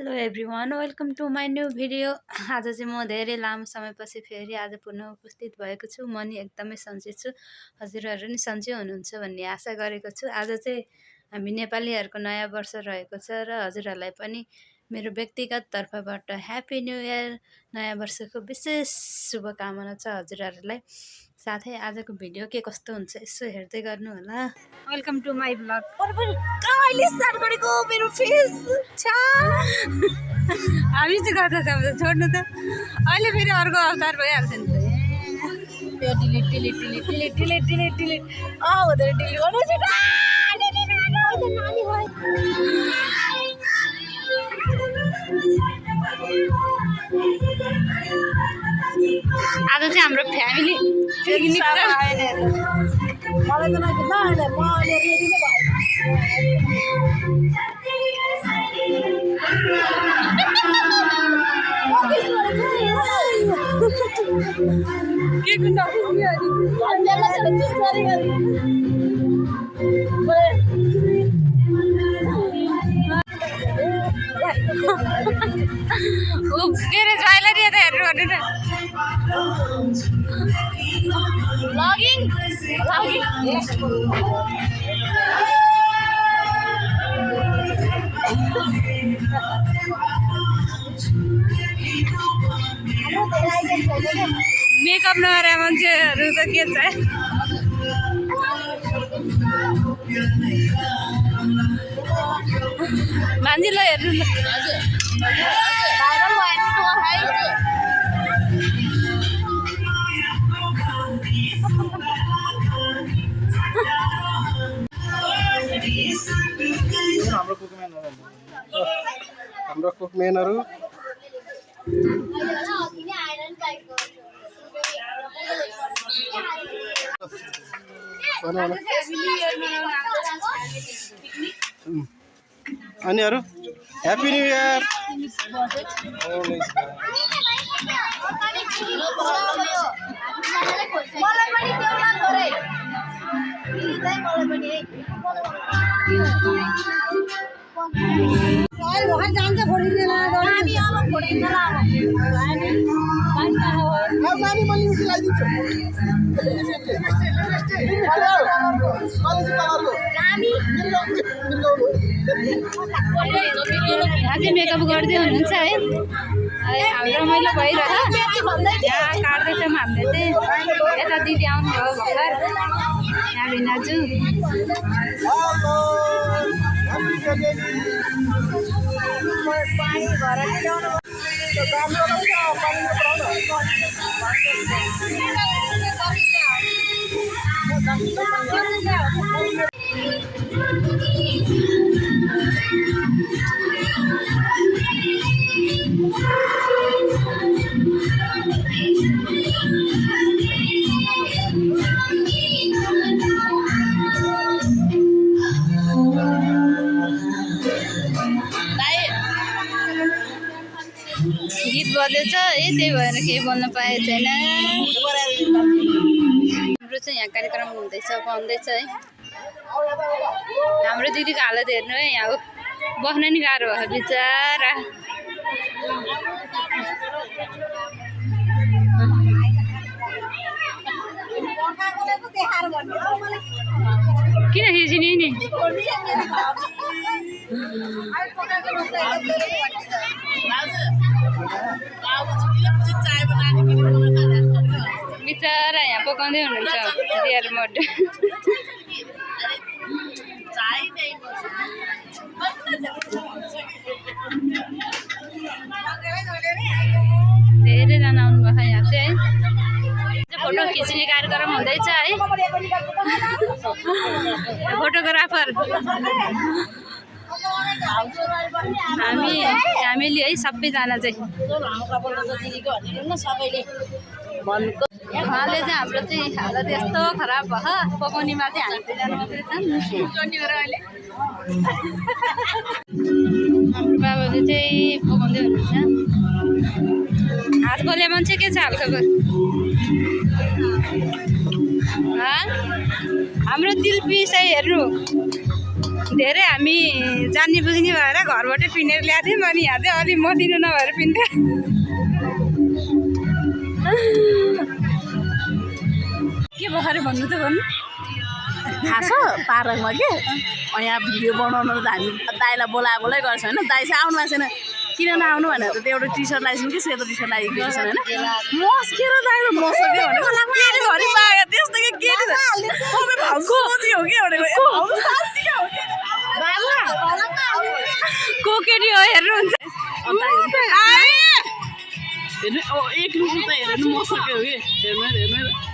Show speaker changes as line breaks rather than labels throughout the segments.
Hello everyone, welcome to my new video. आज चाहिँ म धेरै लामो समयपछि फेरि आज पुनः उपस्थित भएको छु। म नि एकदमै सन्चै छु, हजुरहरू नि सन्चै हुनुहुन्छ भन्ने आशा गरेको छु। आज चाहिँ हामी नेपालीहरूको नयाँ वर्ष रहेको छ र हजुरहरूलाई पनि मेरो व्यक्तिगत तर्फबाट ह्याप्पी न्यू इयर, नयाँ वर्षको विशेष शुभकामना छ हजुरहरूलाई। साथै आजको भिडियो के कस्तो हुन्छ यसो हेर्दै गर्नु होला। Welcome to my blog. कहिले स्टार्ट गरेको मेरो फेस छ हामी चाहिँ गर्दा छ छोड्नु त, अहिले फेरि अर्को अवतार भइहाल्छ नि त। त्यो delete delete delete delete delete delete delete हुँदैन, डिलिट गर्नु छ। आज चाहिँ हाम्रो फ्यामिली पिकनिक छ। मलाई त नकिन अहिले, म अहिले रेडी नै के गुन्डा के अरे ज्वाइलरी यता हेर्नु भन्नु न। ब्लगिङ मेकअप नगरे मान्छेहरू त के छ। मान्छेलाई हेर्नु न।
हाम्रो कुकम्यानहरू अनि अरू ह्याप्पी न्यू इयर।
अझै मेकअप गर्दै हुनुहुन्छ है। हाम्रो रमाइलो भइरह यहाँ काट्दैछौँ हामीले चाहिँ। यता दिदी आउनुभयो भर्खर, यहाँ भिनाजु। गीत बजेछ है, त्यही भएर केही बोल्न पाएको छैन। हाम्रो चाहिँ यहाँ कार्यक्रम हुँदैछ, बन्दैछ है। हाम्रो दिदीको हालत हेर्नु है, यहाँ बस्न नि गाह्रो भयो बिचरा। किन खिचिने नि? बिचरा यहाँ पकाउँदै हुनुहुन्छ रियल मोड। धेरैजना आउनुभएको यहाँ चाहिँ है। फोटो खिच्ने कार्यक्रम हुँदैछ है। फोटोग्राफर हामी फ्यामिली है, सबैजना चाहिँ। उहाँले चाहिँ हाम्रो चाहिँ हालत यस्तो खराब भयो, पकाउनेमा चाहिँ हामी दुईजना मात्रै छन्। हाम्रो बाबाले चाहिँ पकाउँदै हुनुहुन्छ। हात खोले मान्छे के छ हालखबर? हाम्रो दिल पिसाइ हेर्नु। धेरै हामी जान्ने बुझ्ने भएर घरबाटै पिनेर ल्याएको थियौँ अनि यहाँ चाहिँ अलिक मसिनो नभएर पिन्थ्यो के भर्खरै भन्नु त भन्नु
थाहा छ पार्कमा के अनि यहाँ भिडियो बनाउनु त हामी दाइलाई बोलाए गर्छ होइन दाइ चाहिँ आउनु भएको छैन किन नआउनु भनेर त त्यो एउटा टी सर्ट लगाइसक्नु कि सेतो टी सर्ट लगाइदिएको छैन होइन मस्केर दाइले मस्क्यो भनेको घरि पायो त्यस्तो के तपाईँ भाउजू सोची हो कि भनेको
को केटी हो हेर्नुहुन्छ
हेर्नु एक लुसु त हेर्नु मस्क्यो हो कि हेर्नु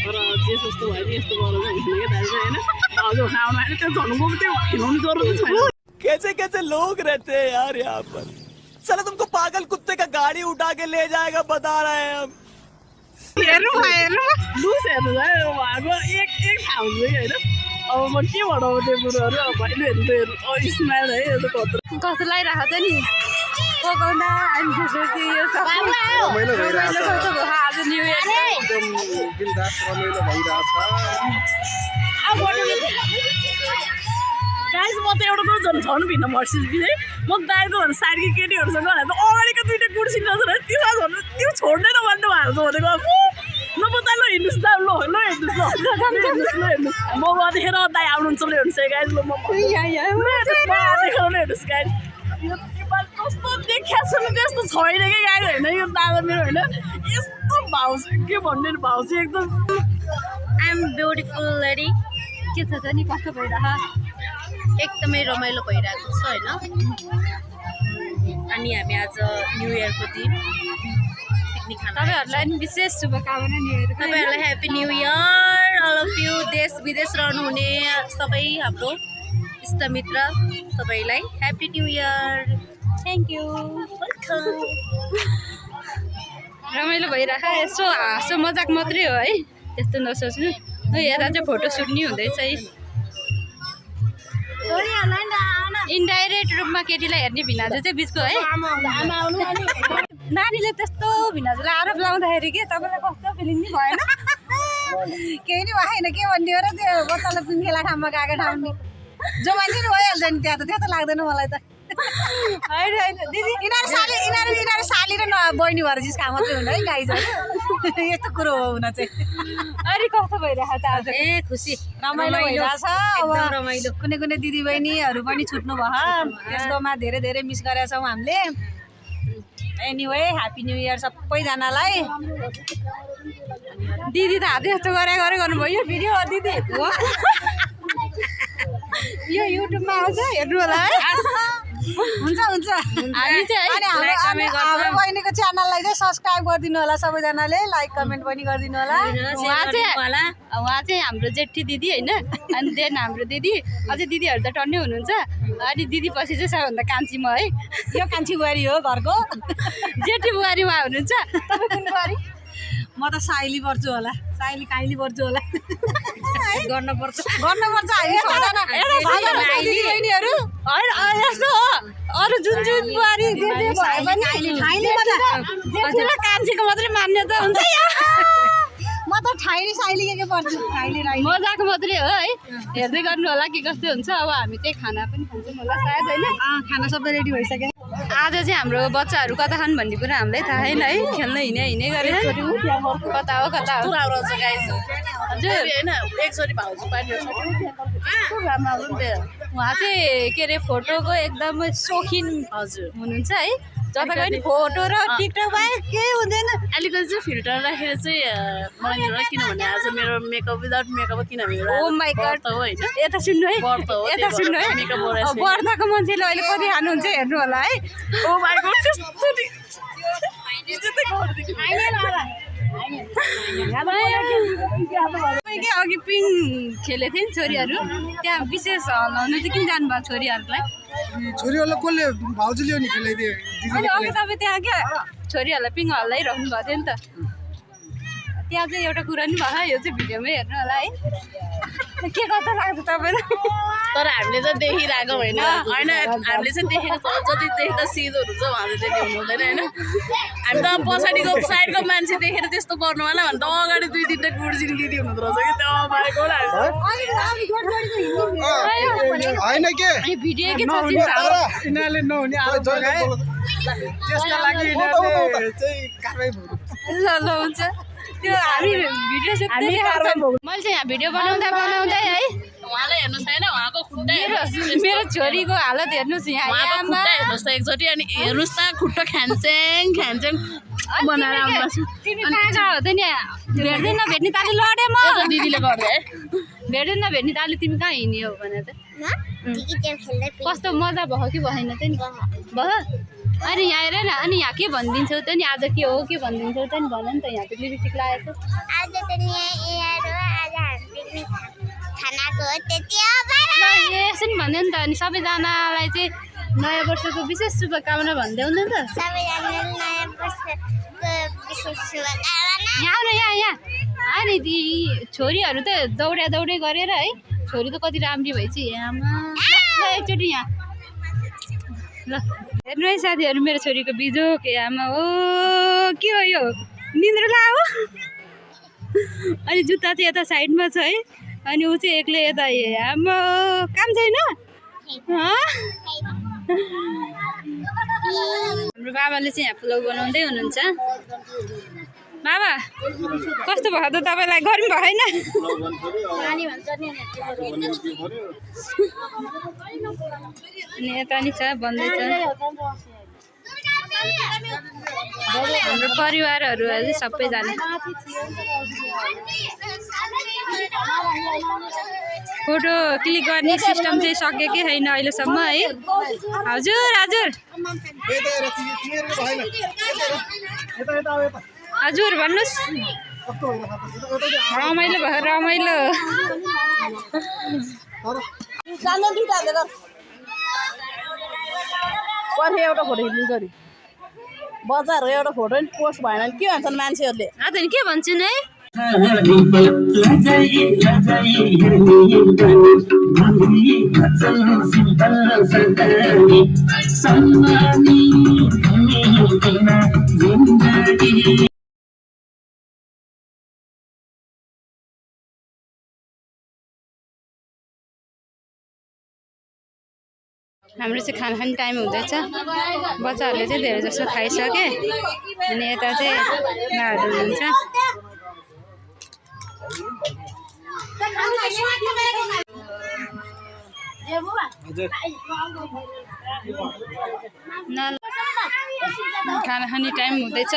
तर जे जस्तो भयो नि यस्तो गरेर चाहिँ हुँदैन क्या दाइ चाहिँ होइन भाउजू आउनु आएन त्यो धनुको त्यो खिलाउनु जरुरत छैन
कैसे कैसे लोग रहते हैं यार यहाँ पर चलो तुमको पागल कुत्ते का गाड़ी उठा के ले जाएगा बता रहे हैं हम
हेर्नु लुस हेर्नु भएको एक ठाउँ हुन्छ कि होइन अब म के भनौँ त्यो कुरोहरू अब भाइले हेर्नु स्माइल है यो त
कस्तो लागिरहेको त नि पकाउँदा अनि त्यसपछि यो
रमाइलो भइरहेछ
आज न्यु इयर
एकदम बिन्दास रमाइलो भइरहेछ
गाइस म त एउटा कुरो झन् भिन्न मर्सिस बिहे म दाइको भन्नु साइडको केटीहरूसँग भने त अगाडिको दुइटा कुर्सी रहेछ त्यसमा झन् त्यो छोड्नै नभन्नु भएको छ भनेको नपत्ता ल हिँड्नुहोस् त ल हेर्नुहोस् म देखेर दाइ आउनुहुन्छ ल हेर्नुहोस् है गाइस ल म देखाउनु हेर्नुहोस् गाइस कस्तो देखिया छु नि त्यस्तो छैन कि गाइस होइन यो दादा मेरो होइन यस्तो भाउ के भन्ने भाउ चाहिँ एकदम
आई एम ब्युटिफुल लेडी के छ त नि कस्तो भइरहेको
एकदमै रमाइलो भइरहेको छ होइन अनि हामी आज न्यु इयरको दिन पिकनिक खाना
तपाईँहरूलाई पनि विशेष शुभकामना न्यु इयर
तपाईँहरूलाई happy new year all of you देश विदेश रहनुहुने सबै हाम्रो इष्टमित्र सबैलाई happy new year
thank you रमाइलो भइरहेको यसो हाँसो मजाक मात्रै हो है त्यस्तो नसोच्नु यता चाहिँ फोटोसुट नि हुँदैछ है इन्डाइरेक्ट रूपमा केटीलाई हेर्ने भिनाजु चाहिँ बिचको है नानीले त्यस्तो भिनाजुलाई आरोप लाउँदाखेरि के तपाईँलाई कस्तो फिलिङ नि भएन
केही नि भएन के भन्ने हो र त्यो बच्चालाई पिङ्खेला ठाउँमा गएको ठाउँ जो मान्छे नि भइहाल्छ नि त्यहाँ त त्यो त लाग्दैन मलाई त
होइन दिदी
यिनीहरू साली र बहिनी भएर जिस्का मात्रै हुनु है गाइजहरू यस्तो कुरो हो हुन चाहिँ
अहिले कस्तो भइरहेको त आज
ए खुसी
रमाइलो भइरहेछ अब
रमाइलो
कुनै कुनै दिदी बहिनीहरू पनि छुट्नु भयो त्यसकोमा धेरै धेरै मिस गरेका छौँ हामीले एनिवे ह्याप्पी न्यु इयर सबैजनालाई
दिदी त हातै यस्तो गरे गर्नुभयो यो भिडियो हो दिदी यो युट्युबमा आउँछ हेर्नु होला है
हुन्छ
हामी चाहिँ
अनि हाम्रो बहिनीको च्यानललाई चाहिँ सब्सक्राइब गरिदिनु होला सबैजनाले लाइक कमेन्ट पनि गरिदिनु होला
उहाँ चाहिँ हाम्रो जेठी दिदी होइन अनि देन हाम्रो दिदी अझै दिदीहरू त टन्नै हुनुहुन्छ अनि दिदी पछि चाहिँ सबैभन्दा कान्छी म है
यो कान्छी बुहारी हो घरको
जेठी बुहारी उहाँ हुनुहुन्छ तपाईँ कुन बुहारी
म त साइली पर्छु होला साइली काइली पर्छु होला
गर्नुपर्छ
हामी छजना बहिनीहरू
होइन यस्तो हो अरू जुन बुहारी दिदी भए पनि जेठीलाई कान्छीको मात्रै मान्यता हुन्छ
म त ठाइली साइली के पर्छु ठाइली राई
मजाको मात्रै हो है हेर्दै गर्नु होला के कस्तो हुन्छ अब हामी चाहिँ खाना पनि खान्छौँ होला सायद होइन
खाना सबै रेडी भइसक्यो
आज चाहिँ हाम्रो बच्चाहरू कता खान् भन्ने कुरा हामीलाई थाहा छैन है खेल्न हिँडे गरेर कता हो हजुर
होइन एकचोटि भाउजू पानी
उहाँ चाहिँ के अरे फोटोको एकदमै सौखिन
हजुर
हुनुहुन्छ है जता पनि फोटो र टिकटक बाहेक केही हुँदैन
अलिकति चाहिँ फिल्टर राखेर चाहिँ मलाई किनभने आज मेरो मेकअप विदाउट मेकअप किनभने
ओ माई गॉड
हो होइन
यता सुन्नु है
व्रत हो
यता सुन्नु है
मेकअप गरेर
बर्दाको मान्छेले अहिले कति खानुहुन्छ हेर्नु होला है
ओ माई गॉड त्यस्तो
अघि पिङ खेलेको थिएँ नि छोरीहरू त्यहाँ विशेष हल्लाउनु चाहिँ किन जानुभयो छोरीहरूलाई
छोरीहरूलाई कसले भाउजूले हो नि खेलाइदियो
अनि अघि तपाईँ त्यहाँ क्या छोरीहरूलाई पिङ हल्लाइरहनु भएको थियो नि त त्यहाँ चाहिँ एउटा कुरा नि भयो यो चाहिँ भिडियोमै हेर्नु होला है के कस्तो लाग्छ तपाईँलाई?
तर हामीले चाहिँ देखिरहेको होइन होइन हामीले चाहिँ देखेको जति देख्दा सिधोहरू छ उहाँले त्यति हुनु हुँदैन होइन हामी त पछाडिको साइडको मान्छे देखेर त्यस्तो गर्नु होला भने त अगाडि 2-3टा गुर्जिङ दिदी हुनुहुँदो रहेछ कि त्यो भएको
होइन के
भिडियो के छ
यिनीहरूले नहुने आरोप लगाए त्यसका लागि यिनीहरूले चाहिँ कारवाही भयो
ल हुन्छ त्यो हामी भिडियो सुत्दै मैले चाहिँ यहाँ भिडियो बनाउँदै है
उहाँलाई हेर्नुहोस् होइन उहाँको खुट्टा
मेरो छोरीको हालत हेर्नुहोस् यहाँ
उहाँको खुट्टा हेर्नुहोस् त एकचोटि अनि हेर्नुहोस् त खुट्टा ख्यान्चेङ बनाएर आउनुहोस्
तिमी कहाँ कहाँ हो त नि भेट्दै नभेट्ने ताली लडेँ म
दिदीले गर्दै है
भेट्दै नभेट्ने ताली तिमी कहाँ हिँड्यो भने त कस्तो मजा भयो कि भएन त नि भयो अनि यहाँ हेर न अनि यहाँ के भनिदिन्छौ त नि आज के हो के भनिदिन्छौ त नि भन नि त यहाँ त लिपस्टिक लगाएको
आज त नि आज हामी खानाको त्यति हो
यसो नि भन्दै नि त अनि सबैजनालाई चाहिँ नयाँ वर्षको विशेष शुभकामना भन्देऊ न त
सबैजनालाई नयाँ वर्षको विशेष शुभकामना
यहाँ आउन यहाँ अनि ती छोरीहरू त दौडै गरेर है छोरी त कति राम्री भएछ आमा ल एकचोटि यहाँ ल हेर्नु है साथीहरू मेरो छोरीको बिजोक आमा हो के हो यो निन्द्रा हो अनि जुत्ता चाहिँ यता साइडमा छ है अनि ऊ चाहिँ एक्लै यता आमा काम छैन हाम्रो बाबाले चाहिँ यहाँ पुलाउ बनाउँदै हुनुहुन्छ बाबा कस्तो भयो त तपाईँलाई गर्नु भएन अनि यता नि छ बन्दैछ हाम्रो परिवारहरू अझै सबैजना फोटो क्लिक गर्ने सिस्टम चाहिँ सकेकै छैन अहिलेसम्म है हजुर हजुर भन्नुहोस् रमाइलो भयो रमाइलो
पछि एउटा फोटो खिच्नु अरे बजारको एउटा फोटो नि पोस्ट भएन भने के भन्छन् मान्छेहरूले
आज के भन्छन् है हाम्रो चाहिँ खाना खाने टाइम हुँदैछ बच्चाहरूले चाहिँ धेरै जसो खाइसके अनि यता चाहिँ उहाँहरू हुनुहुन्छ खाना खाने टाइम हुँदैछ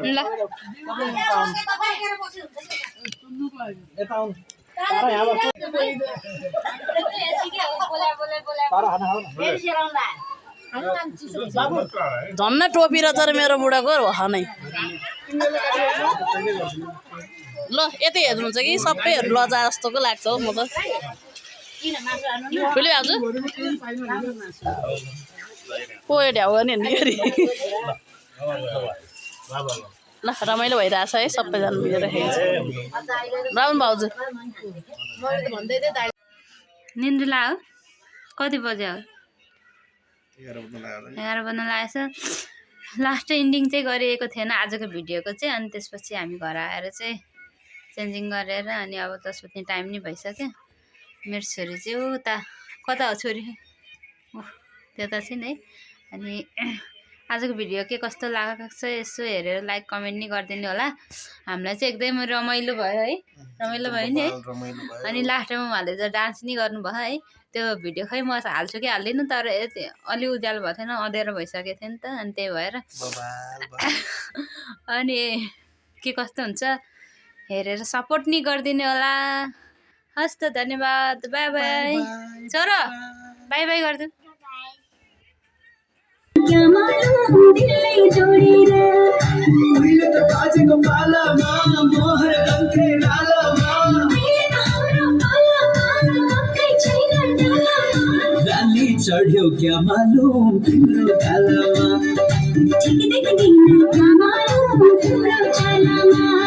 ल
झन्न टोपी र तर मेरो बुढाको नै ल यतै हेर्नुहुन्छ कि सबैहरू लजा जस्तोको लाग्छ हो म त ठुलै आउँछु पोए ढ्याउ गर्ने ल रमाइलो भइरहेछ है सबैजना मिलेर खेल्छ राउन भाउजू
निन्द्रा हो कति बजे हो 11 बज्न लागेछ लास्ट इन्डिङ चाहिँ गरिएको थिएन आजको भिडियोको चाहिँ अनि त्यसपछि हामी घर आएर चाहिँ चेन्जिङ गरेर अनि अब 10 बज्ने टाइम नि भइसक्यो मेरो छोरी चाहिँ उता कता हो छोरी त्यता चाहिँ है अनि आजको भिडियो के कस्तो लागेको छ यसो हेरेर लाइक कमेन्ट नि गरिदिनु होला हामीलाई चाहिँ एकदम रमाइलो भयो है रमाइलो भयो नि है अनि लास्टमा उहाँले चाहिँ डान्स नि गर्नुभयो है त्यो भिडियो खै म हाल्छु कि हाल्दिनँ तर अलि उज्यालो भएको थिएन अँध्यारो भइसकेको थियो नि त अनि त्यही भएर अनि के कस्तो हुन्छ हेरेर सपोर्ट नि गरिदिनु होला हस् त धन्यवाद बाई बाई छोरो बाई बाई गरिदिनु
चढ़्यो क्या मालूम तिम्रो गालामा ठिक देख्दिन आमाको कुरो चलामा